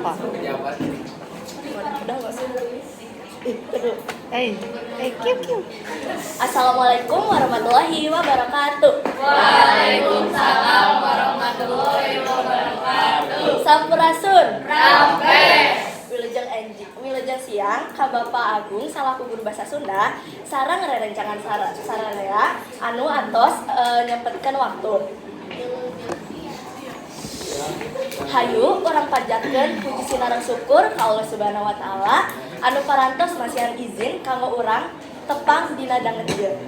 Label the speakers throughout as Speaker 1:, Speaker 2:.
Speaker 1: apa?
Speaker 2: Udah nggak sih?
Speaker 1: Kiu kiu.
Speaker 2: Assalamualaikum warahmatullahi wabarakatuh.
Speaker 3: Waalaikumsalam warahmatullahi wabarakatuh.
Speaker 2: Sampurasun.
Speaker 3: Rampe.
Speaker 2: Wilujeng siang ka Bapak Agung salaku guru bahasa Sunda sareng rerencangan sararea anu antos nyempetkeun waktu. Hayu urang panjatkeun puji sinareng syukur ka Allah Subhanahu wa taala anu parantos masihan izin kanggo urang tepang dina danget ieu.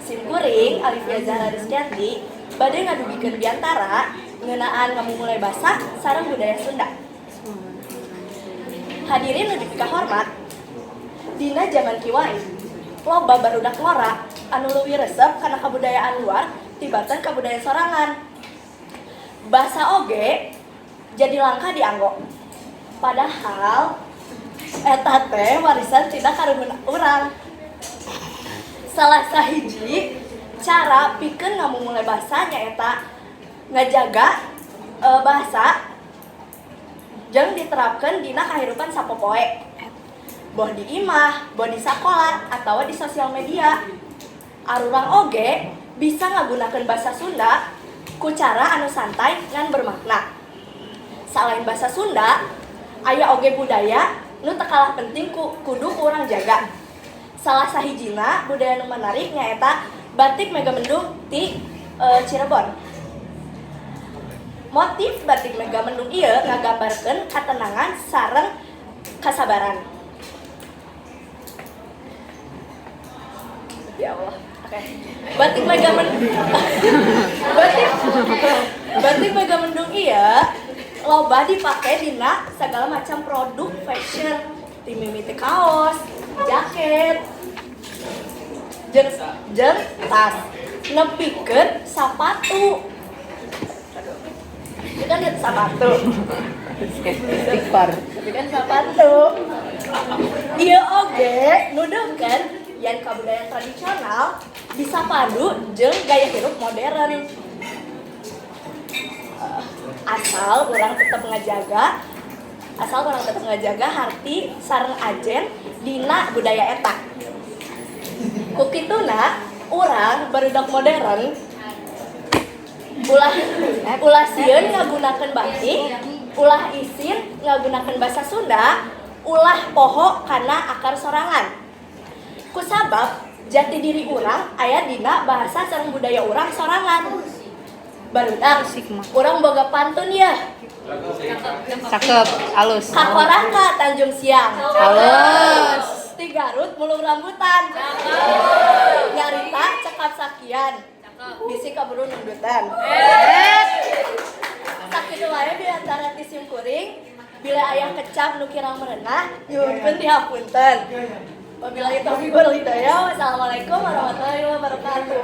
Speaker 2: Sim kuring Alifia Zahra Rizkyandi bade ngadugikeun biantara ngeunaan ngamumulai basa sareng budaya Sunda. Hadirin nu dipikah hormat, dina zaman kiwai loba barudak ngora anu leuwih resep kana kabudayaan luar tibatan kabudayaan sorangan. Basa oge jadi langka dianggo. Padahal eta teh warisan tina karuhun urang. Salah sahiji cara pikeun ngamumulai basa nyaeta ngajaga bahasa jeung diterapkeun dina kahirupan sapopoe. Boh di imah, boh di sakola, atawa di sosial media. Arurang oge bisa ngagunakeun basa Sunda ku cara anu santai ngan bermakna. Selain basa Sunda, aya oge budaya nu teu kalah penting kudu urang jaga. Salah sahijina budaya nu menarik nyaeta batik Megamendung ti Cirebon. Motif batik Megamendung ieu ngagambarkeun katenangan sareng kasabaran. Ya Allah. Oke. Batik Megamendung ieu loba dipake dina sagala macam produk fashion, ti mimiti kaos, jaket, jeung tas, nepikeun sapatu. Itu kan sepatu. Tapi kan sepatu. Ieu oge nuduhkeun yen kabudayaan tradisional bisa padu jeung gaya hirup modern. Asal urang tetep ngajaga harti sareng ajen dina budaya eta. Ku kituna urang barudak modern ulah sieun ngagunakeun batik, ulah isin ngagunakeun basa Sunda, ulah poho kana akar sorangan. Kusabab jati diri urang aya dina bahasa sareng budaya urang sorangan. Barudak urang boga pantun ya.
Speaker 1: Cakep, alus.
Speaker 2: Kakoraka Tanjung Siang.
Speaker 1: Alus.
Speaker 2: Ti Garut mulung rambutan. Nyarita cekap sakian. Bisi kaburu nundutan. Sakitu wae diantara ti sim kuring bila aya kecap nu kirang merenah nyuhunkeun dihapunten. Wabillahi taufiq wal hidayah. Wassalamualaikum warahmatullahi wabarakatuh.